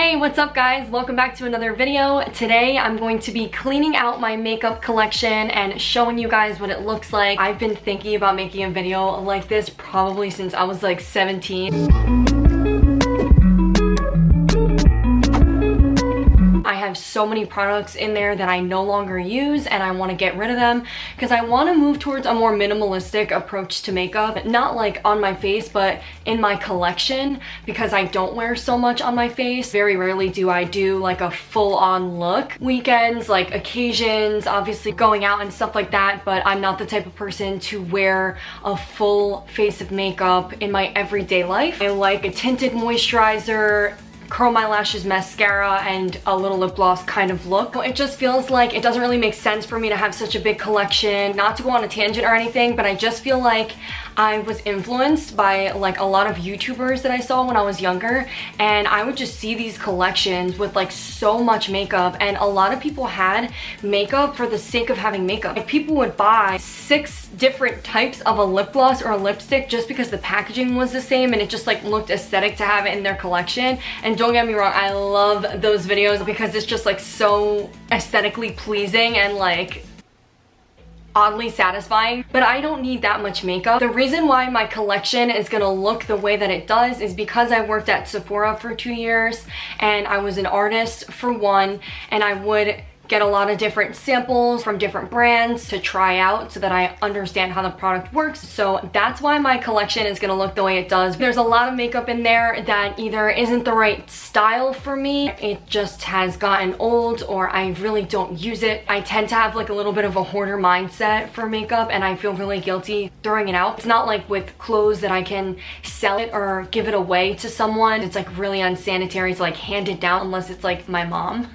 Hey, what's up guys? Welcome back to another video. Today I'm going to be cleaning out my makeup collection and showing you guys what it looks like. I've been thinking about making a video like this probably since I was like 17. I have so many products in there that I no longer use and I want to get rid of them because I want to move towards a more minimalistic approach to makeup. Not like on my face, but in my collection, because I don't wear so much on my face. Very rarely do I do like a full-on look. Weekends, like occasions, obviously going out and stuff like that, but I'm not the type of person to wear a full face of makeup in my everyday life. I like a tinted moisturizer, curl my lashes, mascara, and a little lip gloss kind of look. It just feels like it doesn't really make sense for me to have such a big collection. Not to go on a tangent or anything, but I just feel like I was influenced by like a lot of YouTubers that I saw when I was younger, and I would just see these collections with like so much makeup, and a lot of people had makeup for the sake of having makeup. Like people would buy 6 different types of a lip gloss or a lipstick just because the packaging was the same and it just like looked aesthetic to have it in their collection. And don't get me wrong, I love those videos because it's just like so aesthetically pleasing and like oddly satisfying, but I don't need that much makeup. The reason why my collection is gonna look the way that it does is because I worked at Sephora for 2 years and I was an artist for 1, and I would get a lot of different samples from different brands to try out so that I understand how the product works. So that's why my collection is gonna look the way it does. There's a lot of makeup in there that either isn't the right style for me, it just has gotten old, or I really don't use it. I tend to have like a little bit of a hoarder mindset for makeup and I feel really guilty throwing it out. It's not like with clothes that I can sell it or give it away to someone. It's like really unsanitary to like hand it down unless it's like my mom.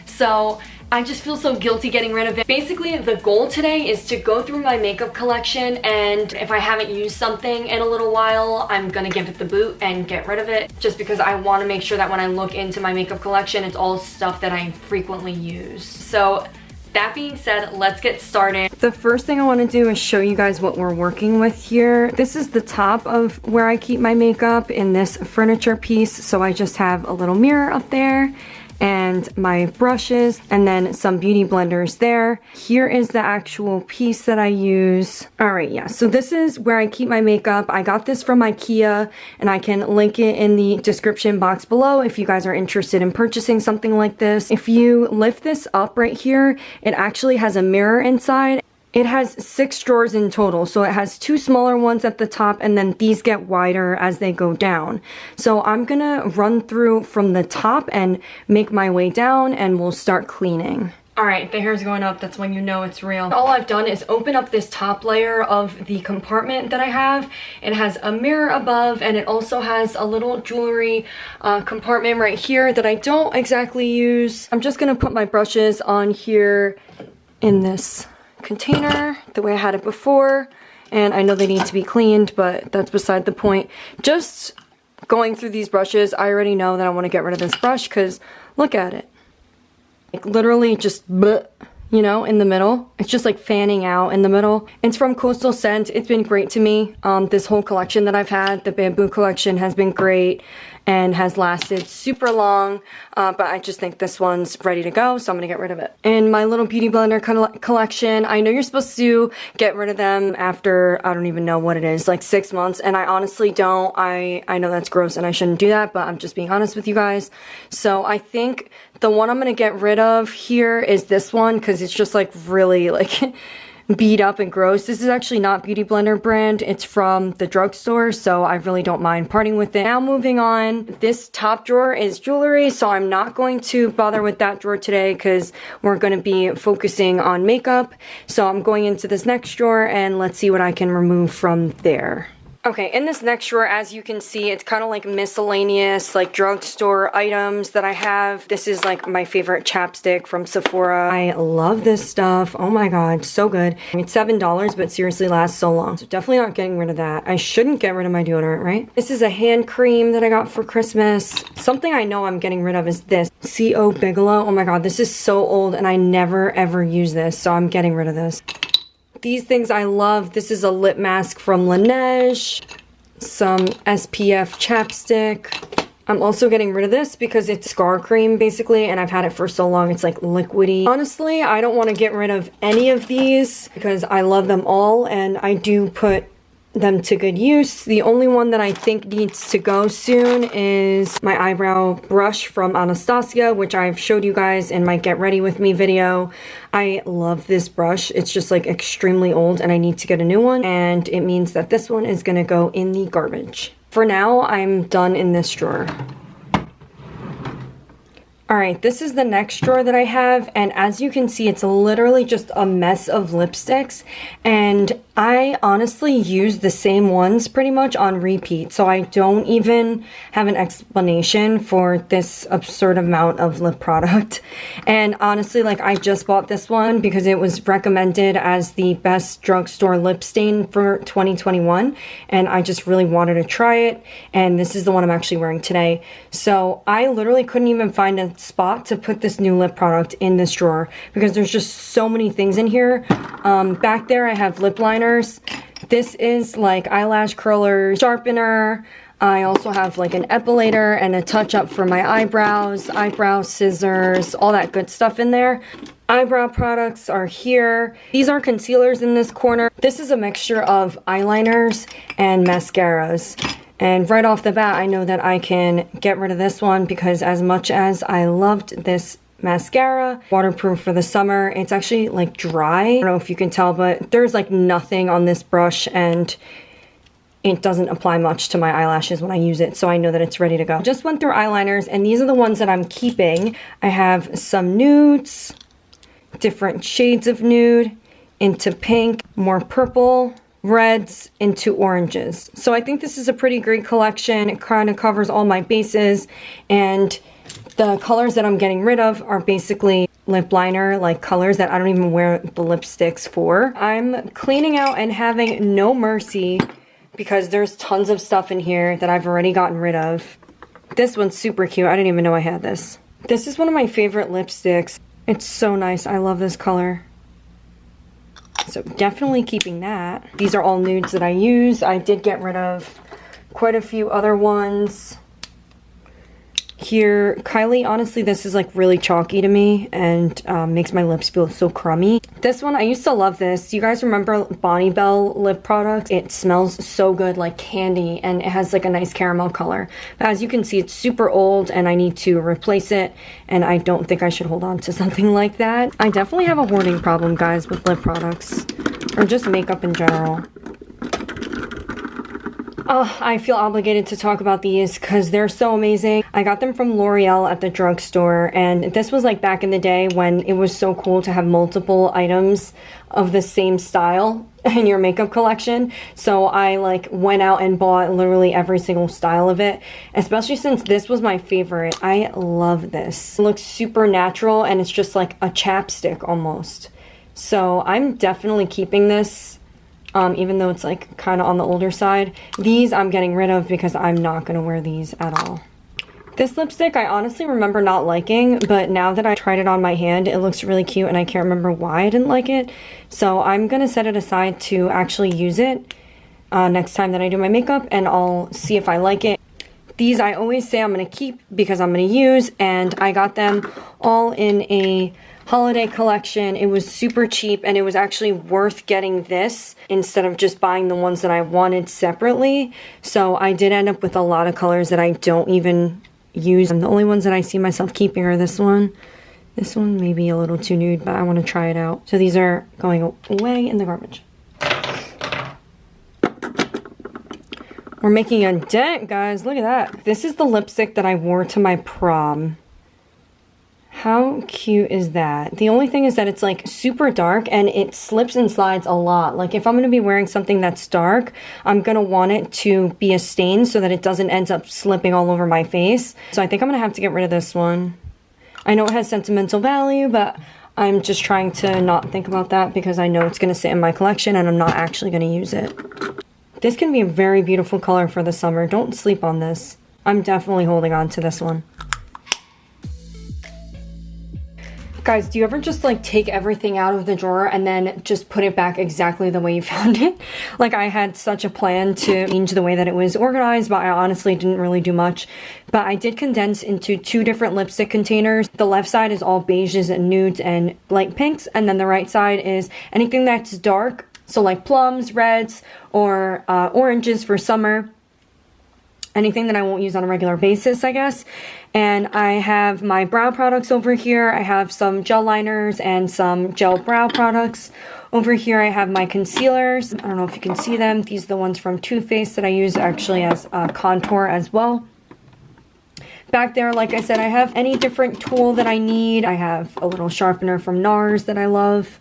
So I just feel so guilty getting rid of it. Basically, the goal today is to go through my makeup collection, and if I haven't used something in a little while, I'm gonna give it the boot and get rid of it, just because I want to make sure that when I look into my makeup collection, it's all stuff that I frequently use. So that being said, let's get started. The first thing I want to do is show you guys what we're working with here. This is the top of where I keep my makeup in this furniture piece. So I just have a little mirror up there and my brushes and then some beauty blenders there. Here is the actual piece that I use. Alright, yeah, so this is where I keep my makeup. I got this from Ikea and I can link it in the description box below if you guys are interested in purchasing something like this. If you lift this up right here, it actually has a mirror inside. It has 6 drawers in total, so it has 2 smaller ones at the top and then these get wider as they go down. So I'm gonna run through from the top and make my way down and we'll start cleaning. Alright, the hair's going up, that's when you know it's real. All I've done is open up this top layer of the compartment that I have. It has a mirror above and it also has a little jewelry compartment right here that I don't exactly use. I'm just gonna put my brushes on here in this container the way I had it before, and I know they need to be cleaned, but that's beside the point. Just going through these brushes, I already know that I want to get rid of this brush because look at it, like literally just bleh, you know, in the middle. It's just like fanning out in the middle. It's from Coastal Scent. It's been great to me. This whole collection that I've had, the bamboo collection, has been great and has lasted super long, but I just think this one's ready to go, so I'm gonna get rid of it. And my little beauty blender collection, I know you're supposed to get rid of them after, I don't even know what it is, like 6 months, and I honestly don't. I know that's gross and I shouldn't do that, but I'm just being honest with you guys. So I think the one I'm gonna get rid of here is this one, because it's just like really like beat up and gross. This is actually not Beauty Blender brand. It's from the drugstore, so I really don't mind parting with it. Now moving on, this top drawer is jewelry, so I'm not going to bother with that drawer today because we're going to be focusing on makeup. So I'm going into this next drawer and let's see what I can remove from there. Okay, in this next drawer, as you can see, it's kind of like miscellaneous, like drugstore items that I have. This is like my favorite chapstick from Sephora. I love this stuff. Oh my god, so good. It's $7, but seriously lasts so long. So definitely not getting rid of that. I shouldn't get rid of my deodorant, right? This is a hand cream that I got for Christmas. Something I know I'm getting rid of is this. C.O. Bigelow. Oh my god, this is so old and I never ever use this, so I'm getting rid of this. These things I love. This is a lip mask from Laneige, some SPF chapstick, I'm also getting rid of this because it's scar cream basically, and I've had it for so long it's like liquidy. Honestly, I don't want to get rid of any of these because I love them all and I do put them to good use. The only one that I think needs to go soon is my eyebrow brush from Anastasia, which I've showed you guys in my Get Ready With Me video. I love this brush. It's just like extremely old and I need to get a new one, and it means that this one is gonna go in the garbage. For now, I'm done in this drawer. Alright, this is the next drawer that I have, and as you can see, it's literally just a mess of lipsticks, and I honestly use the same ones pretty much on repeat, so I don't even have an explanation for this absurd amount of lip product. And honestly, like, I just bought this one because it was recommended as the best drugstore lip stain for 2021, and I just really wanted to try it, and this is the one I'm actually wearing today. So I literally couldn't even find a spot to put this new lip product in this drawer because there's just so many things in here. Back there I have lip liners. This is like eyelash curler, sharpener. I also have like an epilator and a touch up for my eyebrows, eyebrow scissors, all that good stuff in there. Eyebrow products are here. These are concealers in this corner. This is a mixture of eyeliners and mascaras. And right off the bat, I know that I can get rid of this one because as much as I loved this mascara, waterproof for the summer, it's actually like dry. I don't know if you can tell, but there's like nothing on this brush and it doesn't apply much to my eyelashes when I use it, so I know that it's ready to go. Just went through eyeliners and these are the ones that I'm keeping. I have some nudes, different shades of nude, into pink, more purple, reds into oranges. So I think this is a pretty great collection. It kind of covers all my bases, and the colors that I'm getting rid of are basically lip liner like colors that I don't even wear the lipsticks for. I'm cleaning out and having no mercy because there's tons of stuff in here that I've already gotten rid of. This one's super cute. I didn't even know I had this. This is one of my favorite lipsticks. It's so nice. I love this color. So definitely keeping that. These are all nudes that I use. I did get rid of quite a few other ones. Here, Kylie, honestly, this is like really chalky to me and makes my lips feel so crummy. This one, I used to love this. You guys remember Bonnie Bell lip product? It smells so good, like candy, and it has like a nice caramel color. But as you can see, it's super old and I need to replace it, and I don't think I should hold on to something like that. I definitely have a hoarding problem, guys, with lip products, or just makeup in general. Oh, I feel obligated to talk about these because they're so amazing. I got them from L'Oreal at the drugstore, and this was like back in the day when it was so cool to have multiple items of the same style in your makeup collection. So I like went out and bought literally every single style of it, especially since this was my favorite. I love this. It looks super natural and it's just like a chapstick almost. So I'm definitely keeping this. Even though it's like kind of on the older side. These I'm getting rid of because I'm not going to wear these at all. This lipstick I honestly remember not liking, but now that I tried it on my hand, it looks really cute and I can't remember why I didn't like it. So I'm going to set it aside to actually use it next time that I do my makeup, and I'll see if I like it. These I always say I'm going to keep because I'm going to use, and I got them all in a holiday collection. It was super cheap and it was actually worth getting this instead of just buying the ones that I wanted separately. So I did end up with a lot of colors that I don't even use. And the only ones that I see myself keeping are this one. This one may be a little too nude, but I want to try it out. So these are going away in the garbage. We're making a dent, guys. Look at that. This is the lipstick that I wore to my prom. How cute is that? The only thing is that it's like super dark and it slips and slides a lot. Like if I'm going to be wearing something that's dark, I'm going to want it to be a stain so that it doesn't end up slipping all over my face. So I think I'm going to have to get rid of this one. I know it has sentimental value, but I'm just trying to not think about that because I know it's going to sit in my collection and I'm not actually going to use it. This can be a very beautiful color for the summer. Don't sleep on this. I'm definitely holding on to this one. Guys, do you ever just like take everything out of the drawer and then just put it back exactly the way you found it? Like I had such a plan to change the way that it was organized, but I honestly didn't really do much. But I did condense into 2 different lipstick containers. The left side is all beiges and nudes and light pinks, and then the right side is anything that's dark. So like plums, reds, or oranges for summer. Anything that I won't use on a regular basis, I guess. And I have my brow products over here. I have some gel liners and some gel brow products. Over here I have my concealers. I don't know if you can see them. These are the ones from Too Faced that I use actually as contour as well. Back there, like I said, I have any different tool that I need. I have a little sharpener from NARS that I love.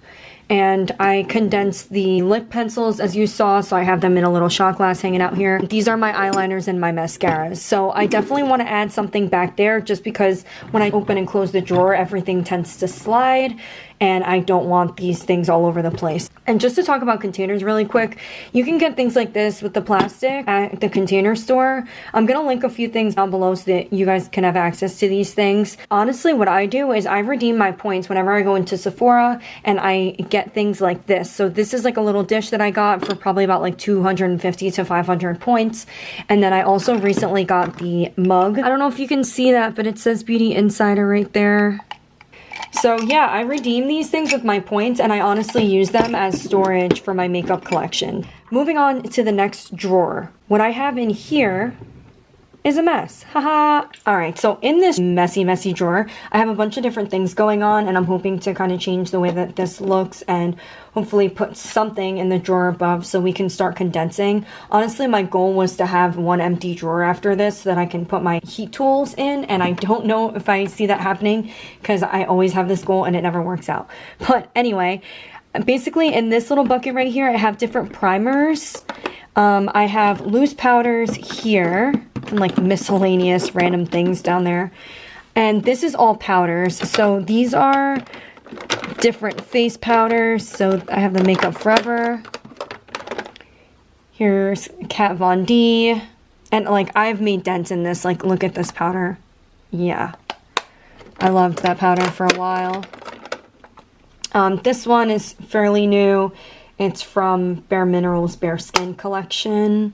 And I condensed the lip pencils as you saw, so I have them in a little shot glass hanging out here. These are my eyeliners and my mascaras. So I definitely want to add something back there just because when I open and close the drawer, everything tends to slide and I don't want these things all over the place. And just to talk about containers really quick, you can get things like this with the plastic at the Container Store. I'm going to link a few things down below so that you guys can have access to these things. Honestly, what I do is I redeem my points whenever I go into Sephora and I get things like this. So this is like a little dish that I got for probably about like 250 to 500 points. And then I also recently got the mug. I don't know if you can see that, but it says Beauty Insider right there. So yeah, I redeem these things with my points and I honestly use them as storage for my makeup collection. Moving on to the next drawer. What I have in here is a mess. Haha. Alright, so in this messy drawer, I have a bunch of different things going on and I'm hoping to kind of change the way that this looks and hopefully put something in the drawer above so we can start condensing. Honestly, my goal was to have one empty drawer after this so that I can put my heat tools in, and I don't know if I see that happening because I always have this goal and it never works out. But anyway, basically in this little bucket right here, I have different primers. I have loose powders here, and like miscellaneous random things down there. And this is all powders. So these are different face powders. So I have the Makeup Forever. Here's Kat Von D. And like I've made dents in this. Like look at this powder. Yeah. I loved that powder for a while. This one is fairly new. It's from Bare Minerals Bare Skin collection.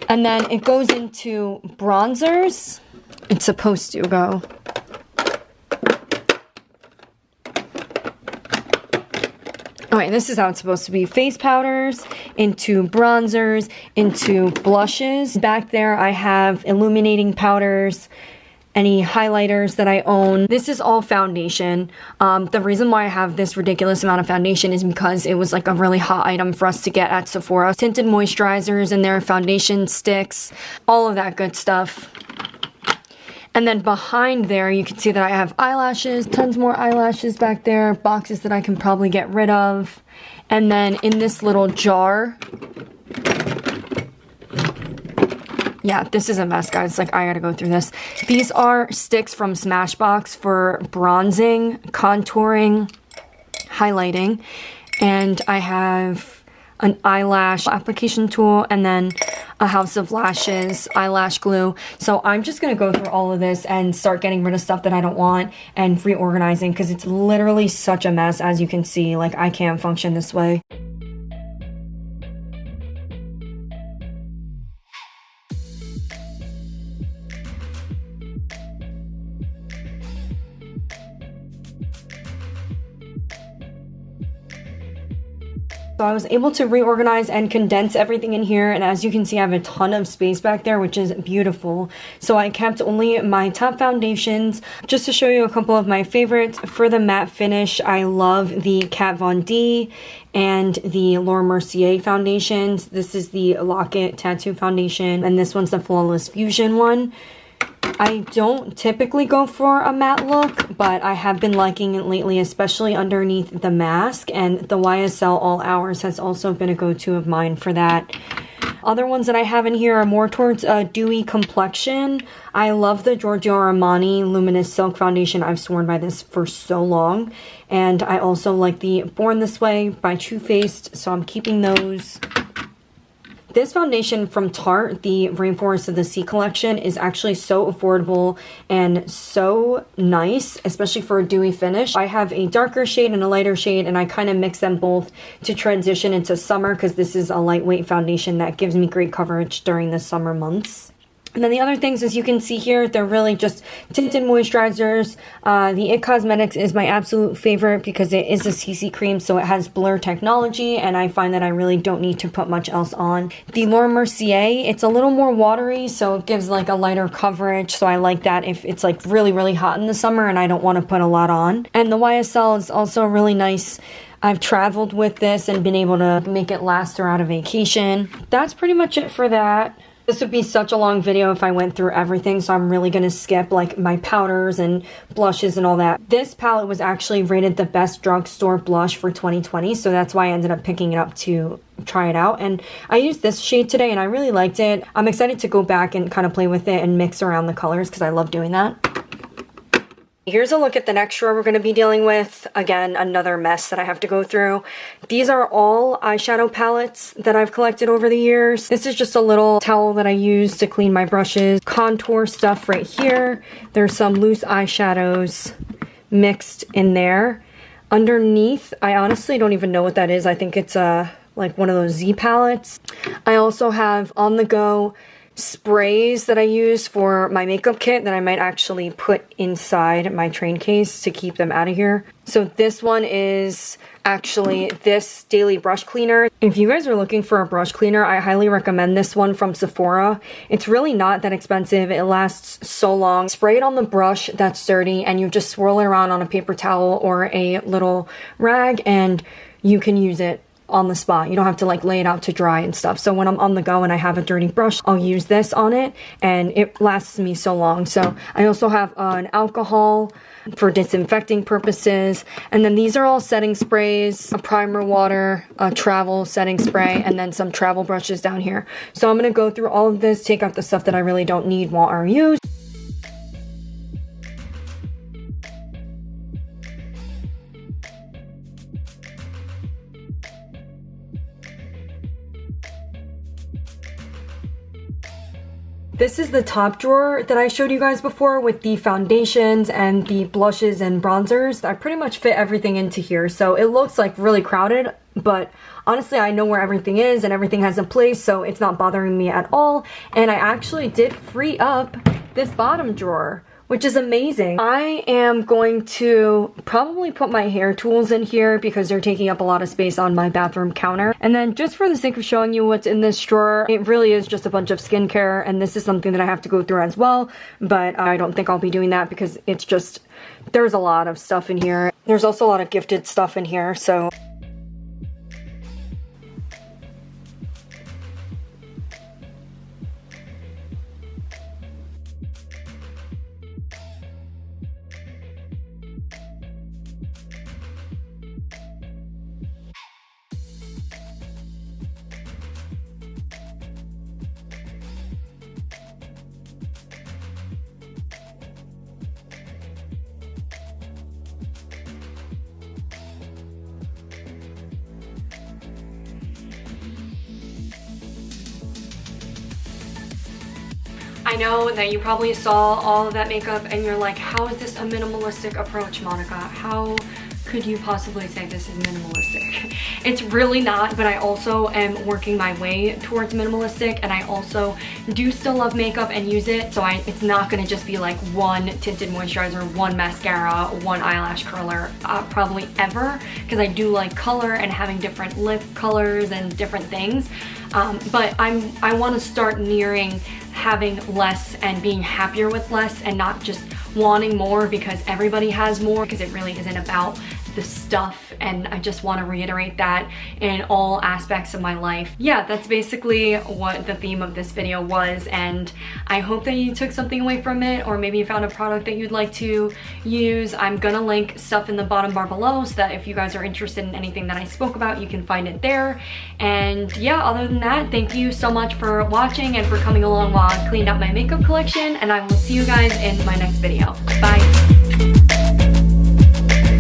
And then it goes into bronzers. It's supposed to go. Alright, this is how it's supposed to be. Face powders, into bronzers, into blushes. Back there I have illuminating powders, any highlighters that I own. This is all foundation. The reason why I have this ridiculous amount of foundation is because it was like a really hot item for us to get at Sephora. Tinted moisturizers in there, foundation sticks, all of that good stuff. And then behind there, you can see that I have eyelashes, tons more eyelashes back there, boxes that I can probably get rid of. And then in this little jar, yeah, this is a mess, guys. Like, I gotta go through this. These are sticks from Smashbox for bronzing, contouring, highlighting. And I have an eyelash application tool and then a House of Lashes eyelash glue. So I'm just gonna go through all of this and start getting rid of stuff that I don't want and reorganizing because it's literally such a mess, as you can see. Like, I can't function this way. So I was able to reorganize and condense everything in here, and as you can see I have a ton of space back there, which is beautiful. So I kept only my top foundations. Just to show you a couple of my favorites, for the matte finish I love the Kat Von D and the Laura Mercier foundations. This is the Lock-It Tattoo foundation and this one's the Flawless Fusion one. I don't typically go for a matte look, but I have been liking it lately, especially underneath the mask, and the YSL All Hours has also been a go-to of mine for that. Other ones that I have in here are more towards a dewy complexion. I love the Giorgio Armani Luminous Silk Foundation. I've sworn by this for so long. And I also like the Born This Way by Too Faced, so I'm keeping those. This foundation from Tarte, the Rainforest of the Sea collection, is actually so affordable and so nice, especially for a dewy finish. I have a darker shade and a lighter shade, and I kind of mix them both to transition into summer because this is a lightweight foundation that gives me great coverage during the summer months. And then the other things, as you can see here, they're really just tinted moisturizers. The It Cosmetics is my absolute favorite because it is a CC cream, so it has blur technology, and I find that I really don't need to put much else on. The Laura Mercier, it's a little more watery, so it gives like a lighter coverage, so I like that if it's like really, really hot in the summer and I don't want to put a lot on. And the YSL is also really nice. I've traveled with this and been able to make it last throughout a vacation. That's pretty much it for that. This would be such a long video if I went through everything, so I'm really going to skip like my powders and blushes and all that. This palette was actually rated the best drugstore blush for 2020, so that's why I ended up picking it up to try it out. And I used this shade today and I really liked it. I'm excited to go back and kind of play with it and mix around the colors because I love doing that. Here's a look at the next drawer we're going to be dealing with. Again, another mess that I have to go through. These are all eyeshadow palettes that I've collected over the years. This is just a little towel that I use to clean my brushes. Contour stuff right here. There's some loose eyeshadows mixed in there. Underneath, I honestly don't even know what that is. I think it's like one of those Z palettes. I also have on the go sprays that I use for my makeup kit that I might actually put inside my train case to keep them out of here. So this one is actually this daily brush cleaner. If you guys are looking for a brush cleaner, I highly recommend this one from Sephora. It's really not that expensive. It lasts so long. Spray it on the brush that's dirty and you just swirl it around on a paper towel or a little rag and you can use it on the spot. You don't have to like lay it out to dry and stuff. So when I'm on the go and I have a dirty brush, I'll use this on it and it lasts me so long. So I also have an alcohol for disinfecting purposes. And then these are all setting sprays, a primer water, a travel setting spray, and then some travel brushes down here. So I'm going to go through all of this, take out the stuff that I really don't need, want, or use. This is the top drawer that I showed you guys before with the foundations and the blushes and bronzers. I pretty much fit everything into here, so it looks like really crowded, but honestly I know where everything is and everything has a place, so it's not bothering me at all. And I actually did free up this bottom drawer, which is amazing. I am going to probably put my hair tools in here because they're taking up a lot of space on my bathroom counter. And then just for the sake of showing you what's in this drawer, it really is just a bunch of skincare, and this is something that I have to go through as well, but I don't think I'll be doing that because it's just, there's a lot of stuff in here. There's also a lot of gifted stuff in here, so I know that you probably saw all of that makeup and you're like, how is this a minimalistic approach, Monica? How could you possibly say this is minimalistic? It's really not, but I also am working my way towards minimalistic, and I also do still love makeup and use it, so it's not gonna just be like one tinted moisturizer, one mascara, one eyelash curler, probably ever, because I do like color and having different lip colors and different things. But I want to start nearing having less and being happier with less and not just wanting more because everybody has more, because it really isn't about the stuff, and I just want to reiterate that in all aspects of my life. Yeah, that's basically what the theme of this video was, and I hope that you took something away from it, or maybe you found a product that you'd like to use. I'm gonna link stuff in the bottom bar below so that if you guys are interested in anything that I spoke about, you can find it there. And yeah, other than that, thank you so much for watching and for coming along while I cleaned out my makeup collection, and I will see you guys in my next video. Bye.